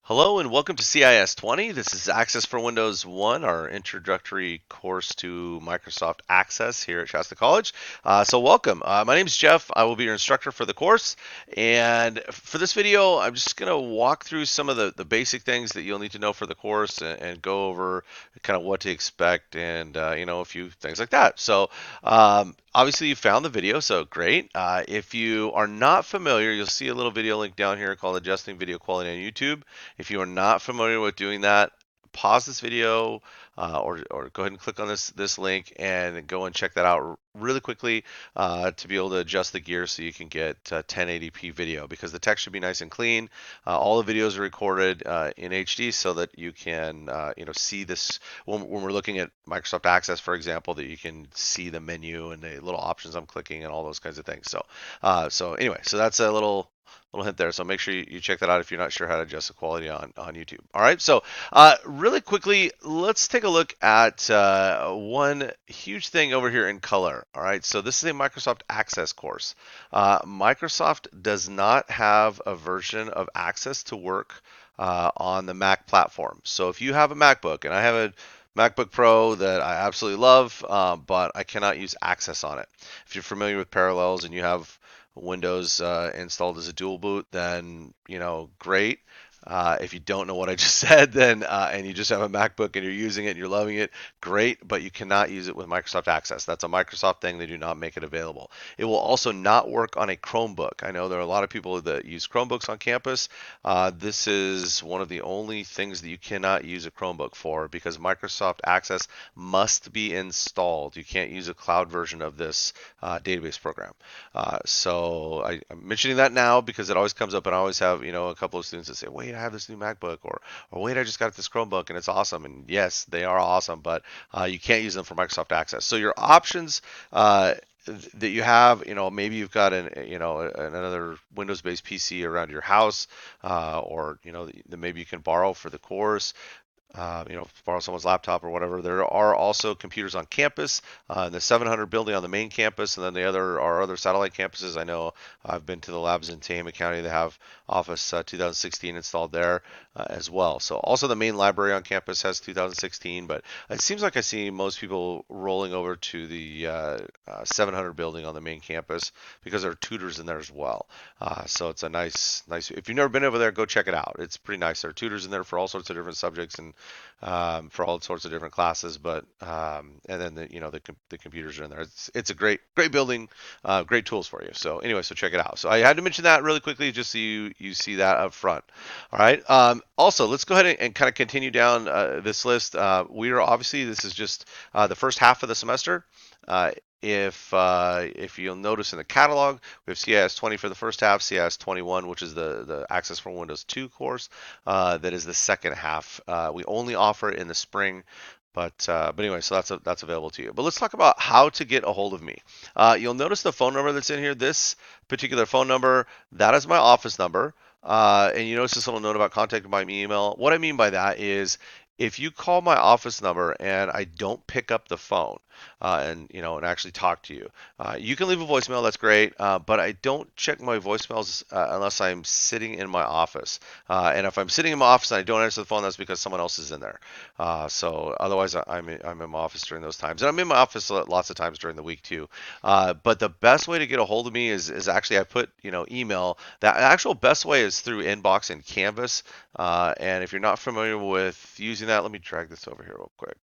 Hello and welcome to CIS 20. This is Access for Windows 1, our introductory course to Microsoft Access here at Shasta College. So welcome. My name is Jeff. I will be your instructor for the course. And for this video, I'm just going to walk through some of the basic things that you'll need to know for the course and go over kind of what to expect and, a few things like that. So obviously you found the video, so great. If you are not familiar, you'll see a little video link down here called Adjusting Video Quality on YouTube. If you are not familiar with doing that, pause this video or go ahead and click on this link and go and check that out really quickly to be able to adjust the gear so you can get 1080p video because the text should be nice and clean. All the videos are recorded in HD so that you can see this when we're looking at Microsoft Access, for example, that you can see the menu and the little options I'm clicking and all those kinds of things. So anyway, so that's a little hint there. So make sure you check that out if you're not sure how to adjust the quality on YouTube. All right. So really quickly, let's take a look at one huge thing over here in color. All right. So this is a Microsoft Access course. Microsoft does not have a version of Access to work on the Mac platform. So if you have a MacBook, and I have a MacBook Pro that I absolutely love, but I cannot use Access on it. If you're familiar with Parallels and you have Windows installed as a dual boot, then great. If you don't know what I just said, then and you just have a MacBook and you're using it and you're loving it, great. But you cannot use it with Microsoft Access. That's a Microsoft thing. They do not make it available. It will also not work on a Chromebook. I know there are a lot of people that use Chromebooks on campus. This is one of the only things that you cannot use a Chromebook for because Microsoft Access must be installed. You can't use a cloud version of this database program. So I'm mentioning that now because it always comes up, and I always have a couple of students that say, "Wait, I have this new MacBook," or "Wait, I just got this Chromebook and it's awesome." And yes, they are awesome, but you can't use them for Microsoft Access. So your options. That you have, maybe you've got another Windows-based PC around your house, or that maybe you can borrow for the course. Borrow someone's laptop or whatever. There are also computers on campus, in the 700 building on the main campus, and then the other satellite campuses. I know I've been to the labs in Tehama County. They have Office 2016 installed there as well. So also the main library on campus has 2016, but it seems like I see most people rolling over to the 700 building on the main campus because there are tutors in there as well. So it's a nice. If you've never been over there, go check it out. It's pretty nice. There are tutors in there for all sorts of different subjects and for all sorts of different classes. But and then the computers are in there. It's a great building, great tools for you. So anyway, so check it out. So I had to mention that really quickly just so you see that up front. All right. Also, let's go ahead and kind of continue down this list. We are obviously this is just the first half of the semester. If you'll notice in the catalog, we have CIS 20 for the first half, CIS 21, which is the Access for Windows 2 course, that is the second half. We only offer it in the spring, but anyway, so that's available to you. But let's talk about how to get a hold of me. You'll notice the phone number that's in here. This particular phone number, that is my office number. And you notice this little note about contacting by email. What I mean by that is if you call my office number and I don't pick up the phone and actually talk to you, you can leave a voicemail. That's great, but I don't check my voicemails unless I'm sitting in my office. And if I'm sitting in my office and I don't answer the phone, that's because someone else is in there. So otherwise, I'm in my office during those times, and I'm in my office lots of times during the week too. But the best way to get a hold of me is actually I put email. The actual best way is through Inbox and Canvas. And if you're not familiar with using that, let me drag this over here real quick.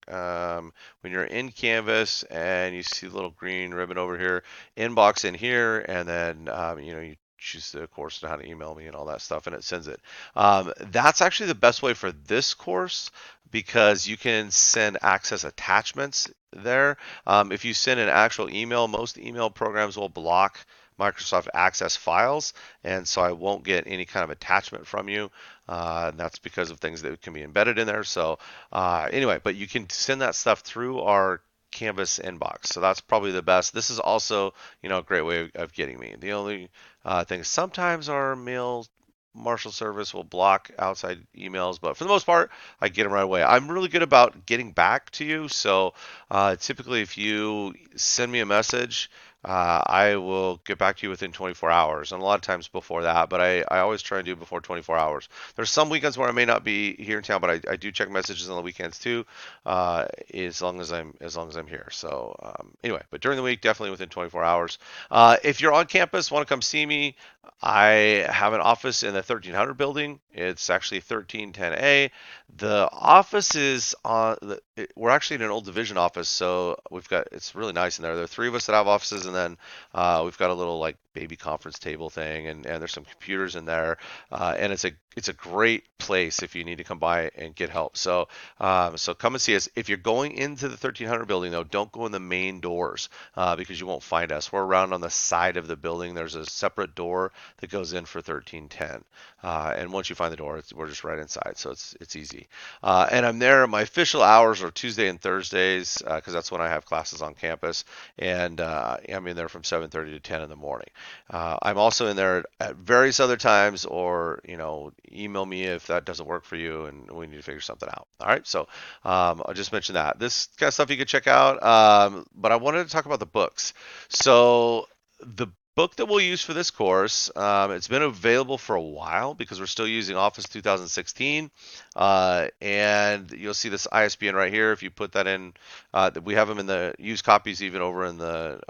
When you're in Canvas and you see the little green ribbon over here, Inbox in here, and then you choose the course and how to email me and all that stuff, and it sends it. That's actually the best way for this course because you can send access attachments there. If you send an actual email, most email programs will block Microsoft Access files, and so I won't get any kind of attachment from you. And that's because of things that can be embedded in there. So anyway, but you can send that stuff through our Canvas inbox. So that's probably the best. This is also, a great way of getting me. The only thing is sometimes our mail Marshal service will block outside emails, but for the most part, I get them right away. I'm really good about getting back to you. So typically, if you send me a message, I will get back to you within 24 hours, and a lot of times before that, but I always try and do before 24 hours. There's some weekends where I may not be here in town, but I do check messages on the weekends too, as long as I'm here. So anyway, but during the week, definitely within 24 hours. If you're on campus, want to come see me, I have an office in the 1300 building. It's actually 1310A. The office is we're actually in an old division office, so it's really nice in there. There are three of us that have offices, and then we've got a little like baby conference table thing, and there's some computers in there, and it's a great place if you need to come by and get help. So come and see us. If you're going into the 1300 building, though, don't go in the main doors because you won't find us. We're around on the side of the building. There's a separate door that goes in for 1310. And once you find the door, we're just right inside, so it's easy. And I'm there. My official hours are Tuesday and Thursdays because that's when I have classes on campus, and I'm in there from 7:30 to 10 in the morning. I'm also in there at various other times, or email me if that doesn't work for you, and we need to figure something out. All right, so I'll just mention that this kind of stuff you could check out. But I wanted to talk about the books. So the book that we'll use for this course, it's been available for a while because we're still using Office 2016, and you'll see this ISBN right here. If you put that in, we have them in the used copies, even over in the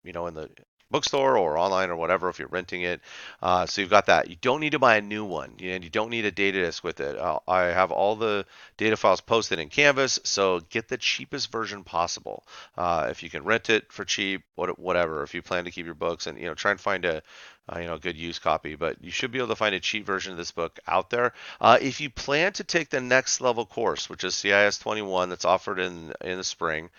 in the bookstore or online or whatever if you're renting it. So you've got that. You don't need to buy a new one, and you don't need a data disk with it. I have all the data files posted in Canvas, so get the cheapest version possible. If you can rent it for cheap, whatever. If you plan to keep your books, and try and find a good used copy, but you should be able to find a cheap version of this book out there. If you plan to take the next level course, which is CIS 21, that's offered in the spring,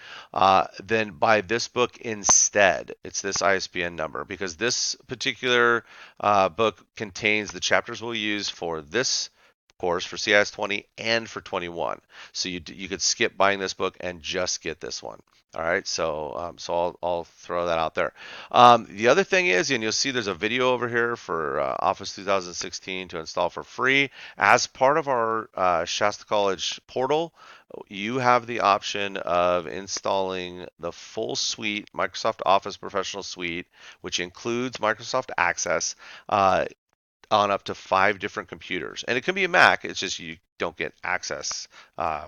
then buy this book instead. It's this ISBN number because this particular book contains the chapters we'll use for this course for CIS 20 and for 21. So you could skip buying this book and just get this one. All right, so I'll throw that out there. The other thing is, and you'll see there's a video over here for Office 2016 to install for free. As part of our Shasta College portal, you have the option of installing the full suite, Microsoft Office Professional Suite, which includes Microsoft Access. On up to 5 different computers. And it can be a Mac, it's just you don't get access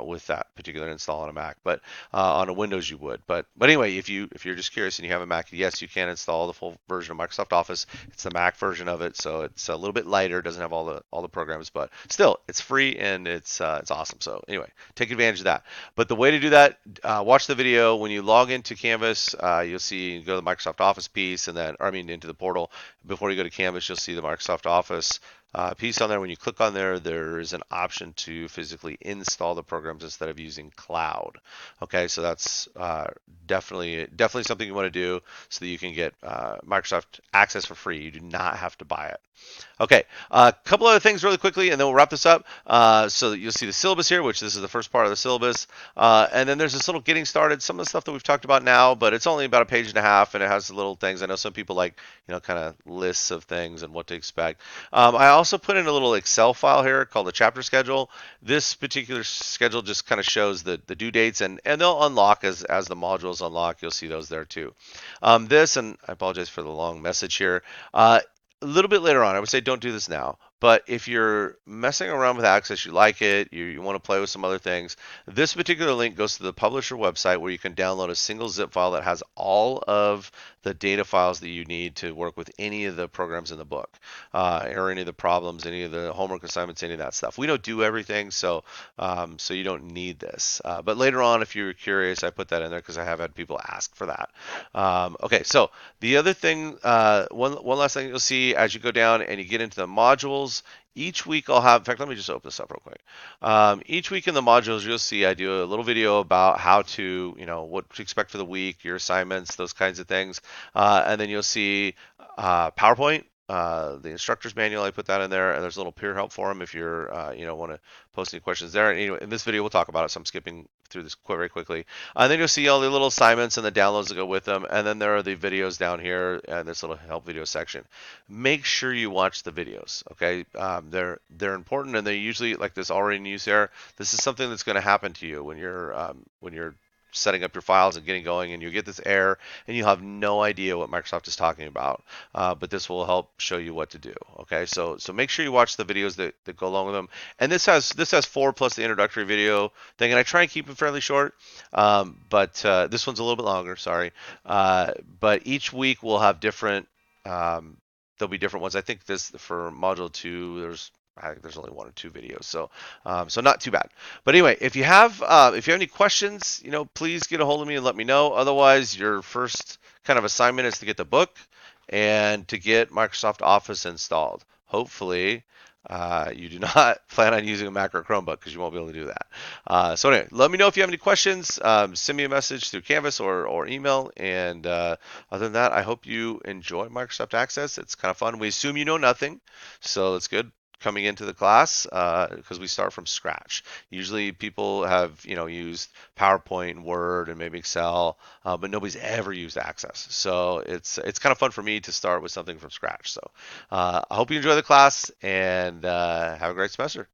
with that particular install on a Mac, but on a Windows you would. But anyway, if you're just curious and you have a Mac, yes, you can install the full version of Microsoft Office. It's the Mac version of it, so it's a little bit lighter, doesn't have all the programs, but still, it's free and it's awesome. So anyway, take advantage of that. But the way to do that, watch the video. When you log into Canvas, you'll see you go to the Microsoft Office piece, and then, or I mean, into the portal. Before you go to Canvas, you'll see the Microsoft Office piece on there. When you click on there, there is an option to physically install the programs instead of using cloud. Okay, so that's definitely something you want to do so that you can get Microsoft Access for free. You do not have to buy it. Okay, a couple other things really quickly, and then we'll wrap this up. So that you'll see the syllabus here, which this is the first part of the syllabus, and then there's this little getting started. Some of the stuff that we've talked about now, but it's only about a page and a half, and it has the little things. I know some people like kind of lists of things and what to expect. I also put in a little Excel file here called the chapter schedule. This particular schedule just kind of shows the due dates, and they'll unlock as the modules unlock. You'll see those there too. And I apologize for the long message here. A little bit later on, I would say don't do this now. But if you're messing around with Access, you like it, you want to play with some other things, this particular link goes to the publisher website where you can download a single zip file that has all of the data files that you need to work with any of the programs in the book, or any of the problems, any of the homework assignments, any of that stuff. We don't do everything, so you don't need this. But later on, if you're curious, I put that in there because I have had people ask for that. Okay, so the other thing, one last thing you'll see as you go down and you get into the modules, each week I'll have, in fact, let me just open this up real quick. Each week in the modules, you'll see I do a little video about how to, what to expect for the week, your assignments, those kinds of things. And then you'll see PowerPoint, the instructor's manual, I put that in there, and there's a little peer help forum if you're, want to post any questions there. And anyway, in this video, we'll talk about it, so I'm skipping through this very quickly. And then you'll see all the little assignments and the downloads that go with them. And then there are the videos down here and this little help video section. Make sure you watch the videos, okay? They're important, and they usually, like this already in use there, this is something that's going to happen to you when you're setting up your files and getting going, and you'll get this error, and you'll have no idea what Microsoft is talking about. But this will help show you what to do. Okay, so make sure you watch the videos that go along with them. And this has 4 plus the introductory video thing, and I try and keep them fairly short. But this one's a little bit longer. Sorry. But each week we'll have different. Um, there'll be different ones. I think this for module 2, I think there's only 1 or 2 videos, so not too bad. But anyway, if you have any questions, please get a hold of me and let me know. Otherwise, your first kind of assignment is to get the book and to get Microsoft Office installed. Hopefully, you do not plan on using a Mac or Chromebook because you won't be able to do that. So anyway, let me know if you have any questions. Send me a message through Canvas or email. And other than that, I hope you enjoy Microsoft Access. It's kind of fun. We assume you know nothing, so it's good coming into the class because we start from scratch. Usually people have used PowerPoint and Word and maybe Excel, but nobody's ever used Access. So it's kind of fun for me to start with something from scratch. So I hope you enjoy the class and have a great semester.